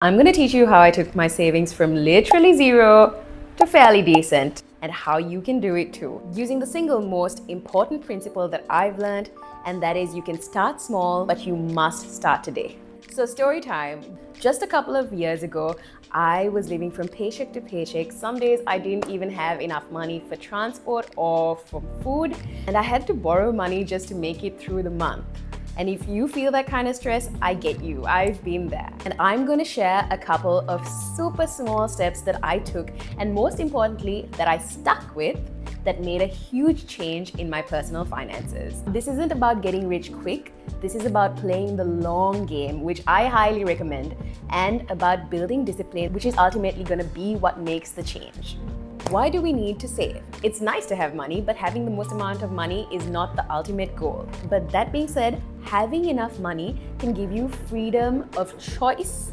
I'm going to teach you how I took my savings from literally zero to fairly decent and how you can do it too, using the single most important principle that I've learned, and that is you can start small, but you must start today. So story time. Just a couple of years ago, I was living from paycheck to paycheck. Some days I didn't even have enough money for transport or for food, and I had to borrow money just to make it through the month. And if you feel that kind of stress, I get you. I've been there. And I'm going to share a couple of super small steps that I took, and most importantly, that I stuck with, that made a huge change in my personal finances. This isn't about getting rich quick. This is about playing the long game, which I highly recommend, and about building discipline, which is ultimately going to be what makes the change. Why do we need to save? It's nice to have money, but having the most amount of money is not the ultimate goal. But that being said, having enough money can give you freedom of choice,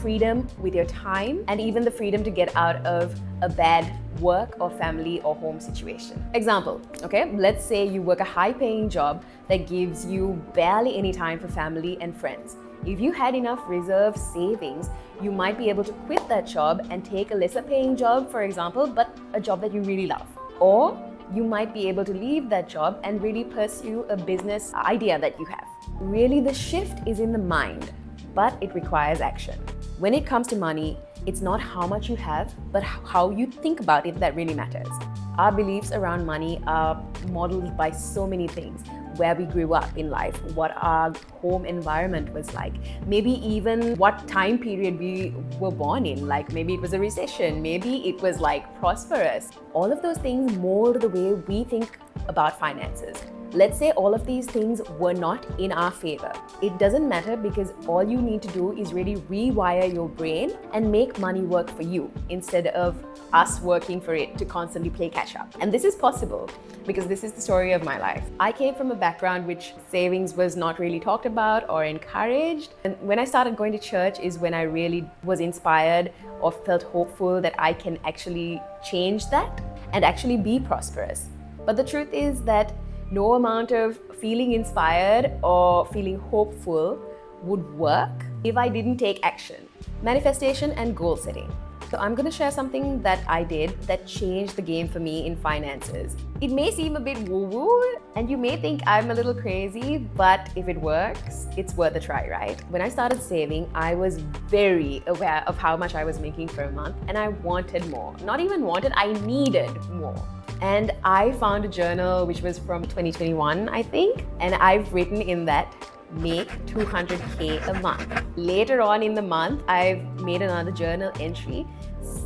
freedom with your time, and even the freedom to get out of a bad work or family or home situation. Example, okay? Let's say you work a high-paying job that gives you barely any time for family and friends. If you had enough reserve savings, you might be able to quit that job and take a lesser paying job, for example, but a job that you really love. Or you might be able to leave that job and really pursue a business idea that you have. Really, the shift is in the mind, but it requires action. When it comes to money, it's not how much you have, but how you think about it that really matters. Our beliefs around money are modeled by so many things. Where we grew up in life, what our home environment was like, maybe even what time period we were born in, like maybe it was a recession, maybe it was like prosperous. All of those things mold the way we think about finances. Let's say all of these things were not in our favor. It doesn't matter, because all you need to do is really rewire your brain and make money work for you instead of us working for it to constantly play catch up. And this is possible because this is the story of my life. I came from a background which savings was not really talked about or encouraged. And when I started going to church is when I really was inspired or felt hopeful that I can actually change that and actually be prosperous. But the truth is that no amount of feeling inspired or feeling hopeful would work if I didn't take action. Manifestation and goal setting. So I'm going to share something that I did that changed the game for me in finances. It may seem a bit woo-woo and you may think I'm a little crazy, but if it works, it's worth a try, right? When I started saving, I was very aware of how much I was making for a month, and I wanted more. Not even wanted, I needed more. And I found a journal which was from 2021, I think, and I've written in that, make 200K a month. Later on in the month, I've made another journal entry.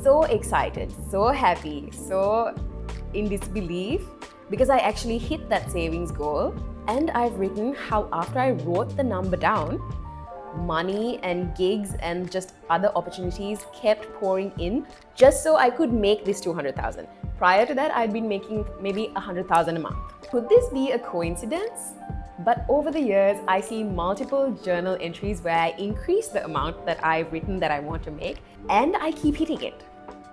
So excited, so happy, so in disbelief, because I actually hit that savings goal. And I've written how after I wrote the number down, money and gigs and just other opportunities kept pouring in just so I could make this 200,000. Prior to that, I'd been making maybe 100,000 a month. Could this be a coincidence? But over the years, I see multiple journal entries where I increase the amount that I've written that I want to make, and I keep hitting it.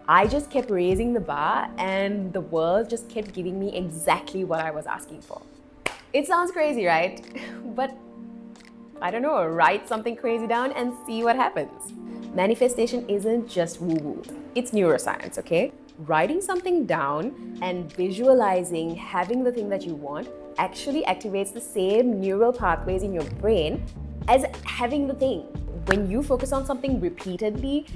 I just kept raising the bar, and the world just kept giving me exactly what I was asking for. It sounds crazy, right? But I don't know, write something crazy down and see what happens. Manifestation isn't just woo-woo. It's neuroscience, okay? Writing something down and visualizing having the thing that you want actually activates the same neural pathways in your brain as having the thing. When you focus on something repeatedly,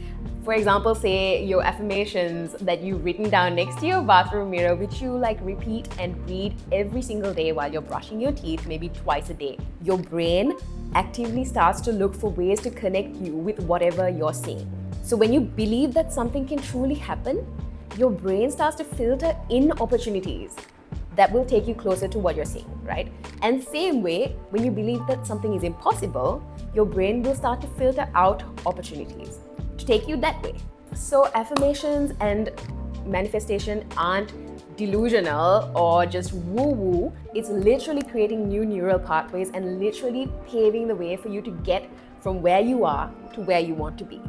for example, say your affirmations that you've written down next to your bathroom mirror, which you like repeat and read every single day while you're brushing your teeth, maybe twice a day, your brain actively starts to look for ways to connect you with whatever you're seeing. So when you believe that something can truly happen, your brain starts to filter in opportunities that will take you closer to what you're seeing, right? And same way, when you believe that something is impossible, your brain will start to filter out opportunities to take you that way. So affirmations and manifestation aren't delusional or just woo-woo. It's literally creating new neural pathways and literally paving the way for you to get from where you are to where you want to be.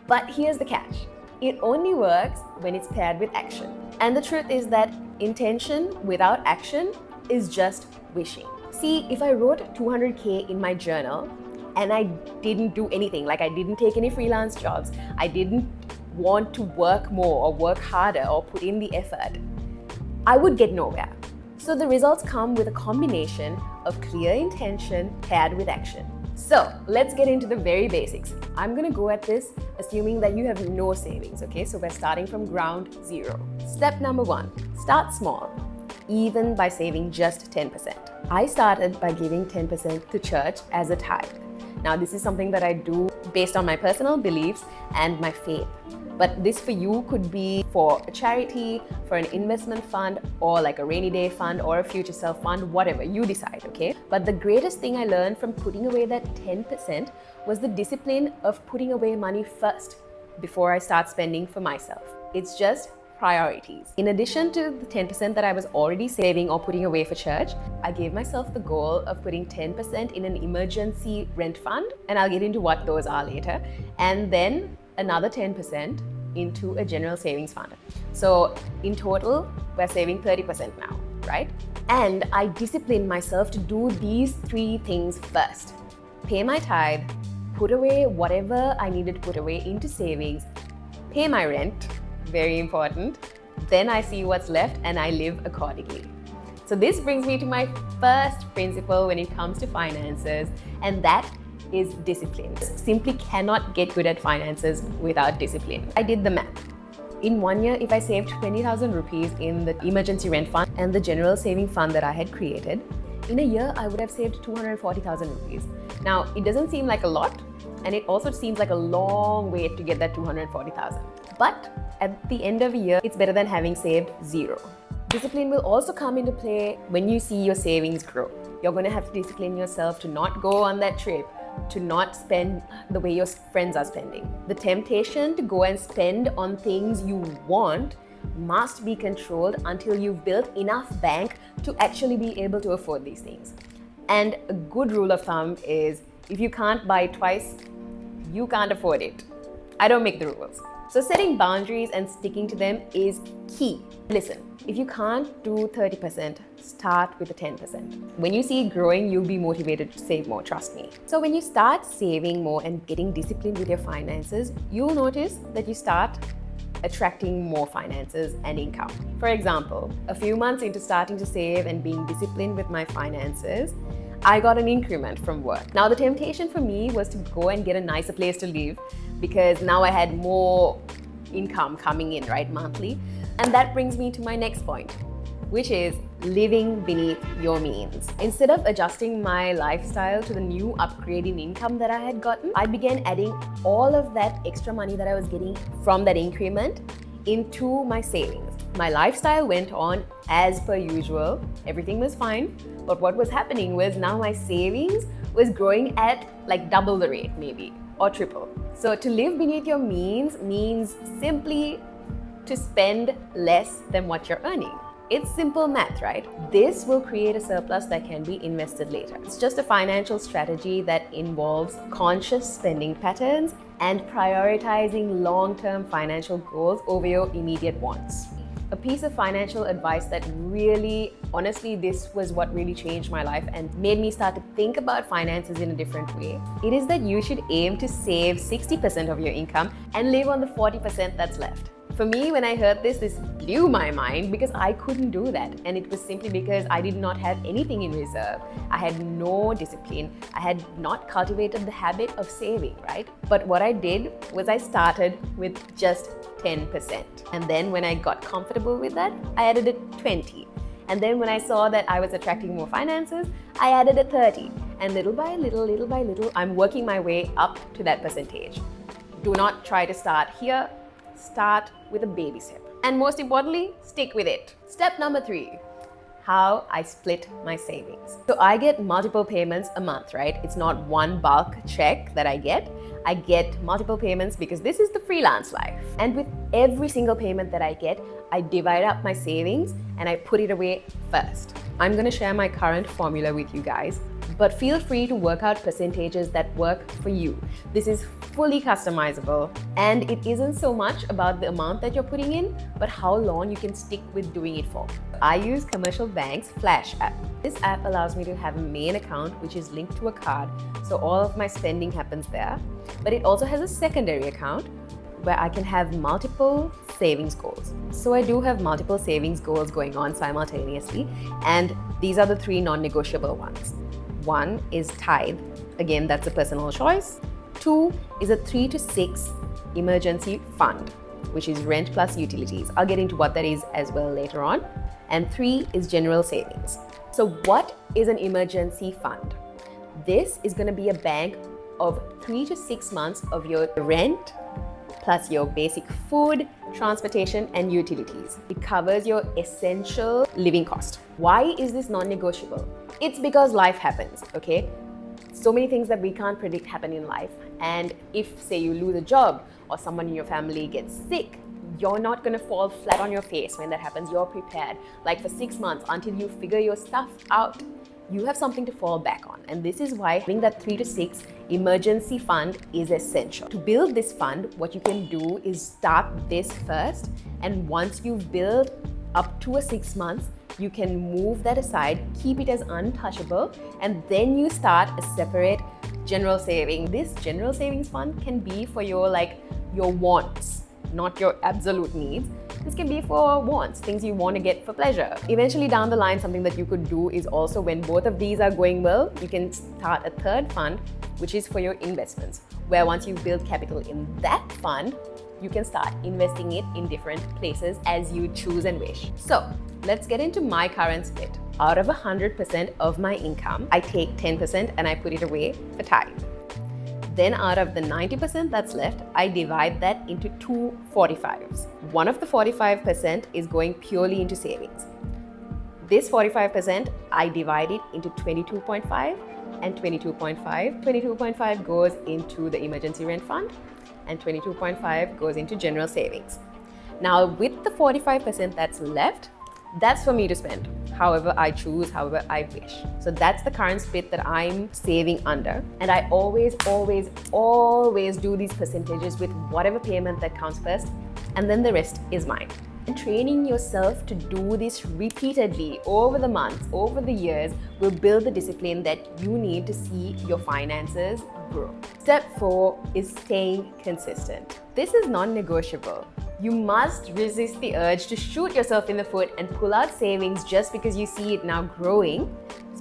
But here's the catch. It only works when it's paired with action. And the truth is that intention without action is just wishing. See, if I wrote 200K in my journal, and I didn't do anything. Like, I didn't take any freelance jobs. I didn't want to work more or work harder or put in the effort, I would get nowhere. So the results come with a combination of clear intention paired with action. So let's get into the very basics. I'm gonna go at this assuming that you have no savings, okay? So we're starting from ground zero. Step number 1, start small, even by saving just 10%. I started by giving 10% to church as a tithe. Now, this is something that I do based on my personal beliefs and my faith. But this for you could be for a charity, for an investment fund, or like a rainy day fund or a future self fund, whatever, you decide, okay? But the greatest thing I learned from putting away that 10% was the discipline of putting away money first before I start spending for myself. It's just priorities. In addition to the 10% that I was already saving or putting away for church, I gave myself the goal of putting 10% in an emergency rent fund, and I'll get into what those are later, and then another 10% into a general savings fund. So in total, we're saving 30% now, right? And I disciplined myself to do these 3 things first. Pay my tithe, put away whatever I needed to put away into savings, pay my rent, very important. Then I see what's left and I live accordingly. So this brings me to my first principle when it comes to finances, and that is discipline. Simply cannot get good at finances without discipline. I did the math. In 1 year, if I saved 20,000 rupees in the emergency rent fund and the general saving fund that I had created, in a year I would have saved 240,000 rupees. Now, it doesn't seem like a lot, and it also seems like a long way to get that 240,000. But at the end of a year, it's better than having saved 0. Discipline will also come into play when you see your savings grow. You're going to have to discipline yourself to not go on that trip, to not spend the way your friends are spending. The temptation to go and spend on things you want must be controlled until you've built enough bank to actually be able to afford these things. And a good rule of thumb is, if you can't buy it twice, you can't afford it. I don't make the rules. So setting boundaries and sticking to them is key. Listen, if you can't do 30%, start with the 10%. When you see it growing, you'll be motivated to save more, trust me. So when you start saving more and getting disciplined with your finances, you'll notice that you start attracting more finances and income. For example, a few months into starting to save and being disciplined with my finances, I got an increment from work. Now, the temptation for me was to go and get a nicer place to live because now I had more income coming in, right, monthly. And that brings me to my next point, which is living beneath your means. Instead of adjusting my lifestyle to the new upgrade in income that I had gotten, I began adding all of that extra money that I was getting from that increment into my savings. My lifestyle went on as per usual. Everything was fine. But what was happening was now my savings was growing at like double the rate, maybe, or triple. So to live beneath your means simply to spend less than what you're earning. It's simple math, right? This will create a surplus that can be invested later. It's just a financial strategy that involves conscious spending patterns and prioritizing long-term financial goals over your immediate wants. A piece of financial advice that really, honestly, this was what really changed my life and made me start to think about finances in a different way. It is that you should aim to save 60% of your income and live on the 40% that's left. For me, when I heard this blew my mind because I couldn't do that. And it was simply because I did not have anything in reserve. I had no discipline. I had not cultivated the habit of saving, right? But what I did was I started with just 10%. And then when I got comfortable with that, I added a 20. And then when I saw that I was attracting more finances, I added a 30. And little by little, I'm working my way up to that percentage. Do not try to start here. Start with a baby step. And most importantly, stick with it. Step number 3, how I split my savings. So I get multiple payments a month, right? It's not one bulk check that I get. I get multiple payments because this is the freelance life. And with every single payment that I get, I divide up my savings and I put it away first. I'm going to share my current formula with you guys, but feel free to work out percentages that work for you. This is fully customizable, and it isn't so much about the amount that you're putting in, but how long you can stick with doing it for. I use Commercial Bank's Flash app. This app allows me to have a main account which is linked to a card, so all of my spending happens there. But it also has a secondary account where I can have multiple savings goals. So I do have multiple savings goals going on simultaneously, and these are the 3 non-negotiable ones. 1 is tithe. Again, that's a personal choice. 2 is a 3 to 6 emergency fund, which is rent plus utilities. I'll get into what that is as well later on. And 3 is general savings. So what is an emergency fund? This is going to be a bank of 3 to 6 months of your rent, plus your basic food, transportation, and utilities. It covers your essential living cost. Why is this non-negotiable? It's because life happens, okay? So many things that we can't predict happen in life. And if, say, you lose a job or someone in your family gets sick, you're not gonna fall flat on your face when that happens. You're prepared. Like for 6 months until you figure your stuff out, you have something to fall back on. And this is why having that 3 to 6 emergency fund is essential. To build this fund, what you can do is start this first. And once you've built up to 6 months, you can move that aside, keep it as untouchable, and then you start a separate general saving. This general savings fund can be for your wants, not your absolute needs. This can be for wants, things you want to get for pleasure. Eventually down the line, something that you could do is also, when both of these are going well, you can start a third fund, which is for your investments, where once you build capital in that fund, you can start investing it in different places as you choose and wish. So let's get into my current split. Out of 100% of my income, I take 10% and I put it away for tithe. Then out of the 90% that's left, I divide that into 2 45s. One of the 45% is going purely into savings. This 45%, I divide it into 22.5 and 22.5. 22.5 goes into the emergency rent fund, and 22.5 goes into general savings. Now, with the 45% that's left, that's for me to spend however I choose, however I wish. So that's the current split that I'm saving under. And I always do these percentages with whatever payment that counts first, and then the rest is mine. And training yourself to do this repeatedly over the months, over the years, will build the discipline that you need to see your finances grow. Step 4 is staying consistent. This is non-negotiable. You must resist the urge to shoot yourself in the foot and pull out savings just because you see it now growing.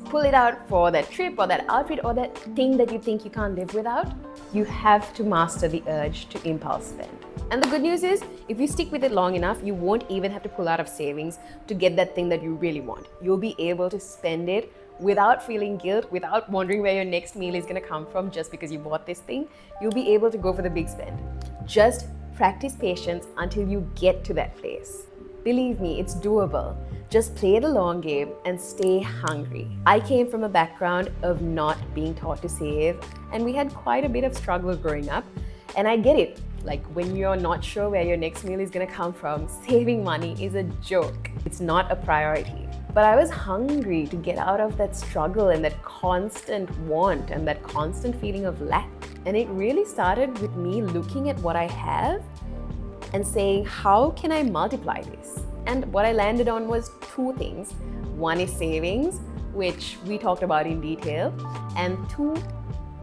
Pull it out for that trip or that outfit or that thing that you think you can't live without. You have to master the urge to impulse spend. And the good news is, if you stick with it long enough, you won't even have to pull out of savings to get that thing that you really want. You'll be able to spend it without feeling guilt, without wondering where your next meal is going to come from just because you bought this thing. You'll be able to go for the big spend. Just practice patience until you get to that place. Believe me, it's doable. Just play the long game and stay hungry. I came from a background of not being taught to save, and we had quite a bit of struggle growing up. And I get it. Like, when you're not sure where your next meal is gonna come from, saving money is a joke. It's not a priority. But I was hungry to get out of that struggle and that constant want and that constant feeling of lack. And it really started with me looking at what I have and saying, how can I multiply this? And what I landed on was 2 things. 1 is savings, which we talked about in detail, and 2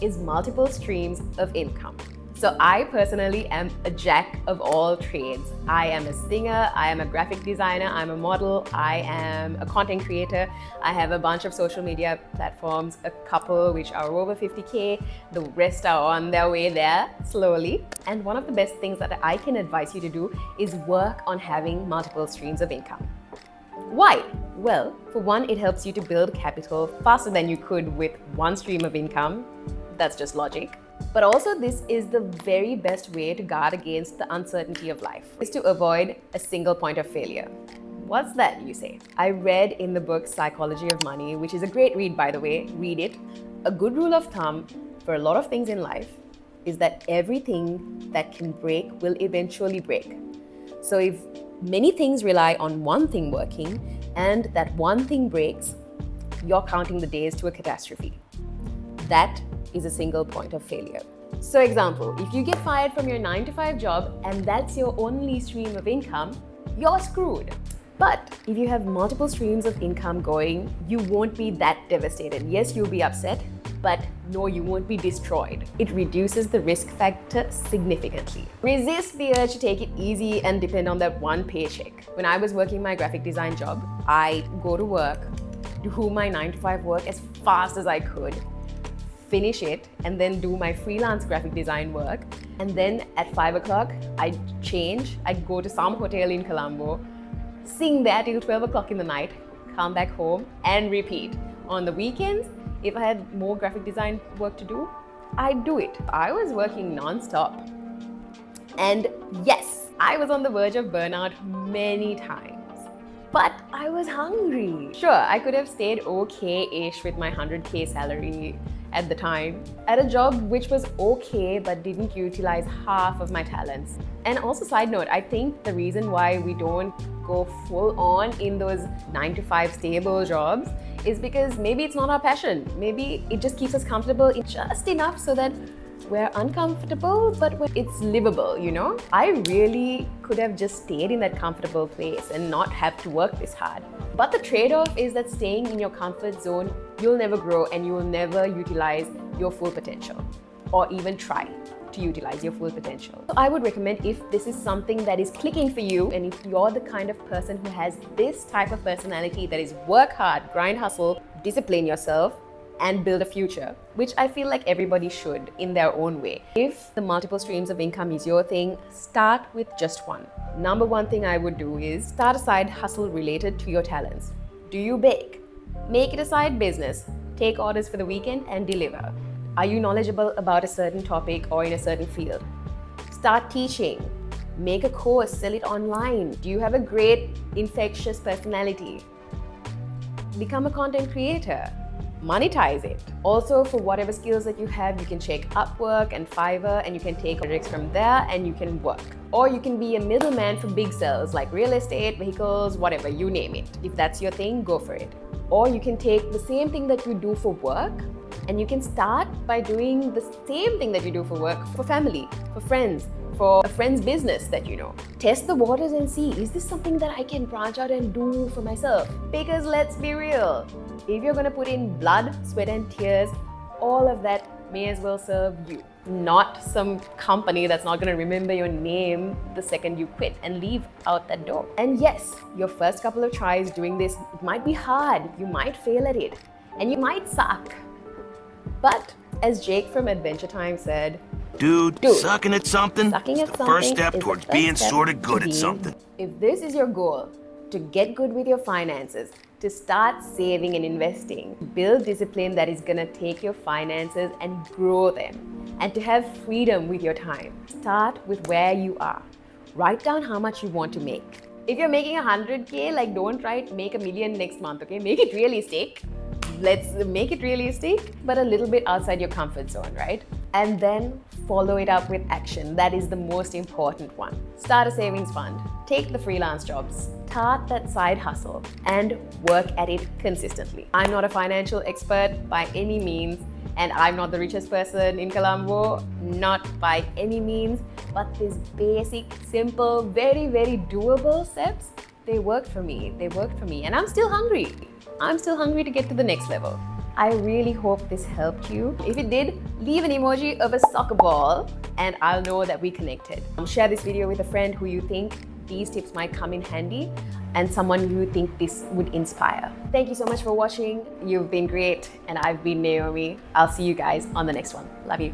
is multiple streams of income. So I personally am a jack of all trades. I am a singer, I am a graphic designer, I'm a model, I am a content creator. I have a bunch of social media platforms, a couple which are over 50K. The rest are on their way there slowly. And one of the best things that I can advise you to do is work on having multiple streams of income. Why? Well, for one, it helps you to build capital faster than you could with 1 stream of income. That's just logic. But also, this is the very best way to guard against the uncertainty of life, is to avoid a single point of failure. What's that, you say? I read in the book Psychology of Money, which is a great read, by the way, read it. A good rule of thumb for a lot of things in life is that everything that can break will eventually break. So if many things rely on one thing working and that one thing breaks, you're counting the days to a catastrophe. That is a single point of failure. So example, if you get fired from your 9-to-5 job and that's your only stream of income, you're screwed. But if you have multiple streams of income going, you won't be that devastated. Yes, you'll be upset, but no, you won't be destroyed. It reduces the risk factor significantly. Resist the urge to take it easy and depend on that one paycheck. When I was working my graphic design job, I go to work, do my 9-to-5 work as fast as I could, finish it, and then do my freelance graphic design work. And then at 5 o'clock, I'd change, I'd go to some hotel in Colombo, sing there till 12 o'clock in the night, come back home and repeat. On the weekends, if I had more graphic design work to do, I'd do it. I was working non-stop. And yes, I was on the verge of burnout many times, but I was hungry. Sure, I could have stayed okay-ish with my 100K salary at the time, at a job which was okay but didn't utilize half of my talents. And also, side note, I think the reason why we don't go full on in those 9-to-5 stable jobs is because maybe it's not our passion. Maybe it just keeps us comfortable just enough so that we're uncomfortable, but it's livable, you know? I really could have just stayed in that comfortable place and not have to work this hard. But the trade-off is that staying in your comfort zone, you'll never grow and you will never utilize your full potential, or even try to utilize your full potential. So I would recommend, if this is something that is clicking for you, and if you're the kind of person who has this type of personality that is work hard, grind, hustle, discipline yourself, and build a future, which I feel like everybody should in their own way. If the multiple streams of income is your thing, start with just one. Number one thing I would do is start a side hustle related to your talents. Do you bake? Make it a side business. Take orders for the weekend and deliver. Are you knowledgeable about a certain topic or in a certain field? Start teaching. Make a course, sell it online. Do you have a great infectious personality? Become a content creator. Monetize it. Also, for whatever skills that you have, you can check Upwork and Fiverr and you can take projects from there and you can work. Or you can be a middleman for big sales like real estate, vehicles, whatever, you name it. If that's your thing, go for it. Or you can take the same thing that you do for work and you can start by doing the same thing that you do for work for family, for friends, for a friend's business that you know. Test the waters and see, is this something that I can branch out and do for myself? Because let's be real, if you're gonna put in blood, sweat and tears, all of that may as well serve you, not some company that's not gonna remember your name the second you quit and leave out that door. And yes, your first couple of tries doing this, it might be hard, you might fail at it, and you might suck. But as Jake from Adventure Time said, Dude, sucking at something is the first step towards being sort of good at something. If this is your goal, to get good with your finances, to start saving and investing, build discipline that is gonna take your finances and grow them, and to have freedom with your time, start with where you are. Write down how much you want to make. If you're making 100K, like don't try to make $1 million next month, okay? Make it realistic. Let's make it realistic, but a little bit outside your comfort zone, right? And then follow it up with action. That is the most important one. Start a savings fund, take the freelance jobs, start that side hustle, and work at it consistently. I'm not a financial expert by any means, and I'm not the richest person in Colombo, not by any means, but these basic, simple, very, very doable steps, they worked for me. They worked for me, and I'm still hungry. I'm still hungry to get to the next level. I really hope this helped you. If it did, leave an emoji of a soccer ball and I'll know that we connected. Share this video with a friend who you think these tips might come in handy and someone you think this would inspire. Thank you so much for watching. You've been great and I've been Naomi. I'll see you guys on the next one. Love you.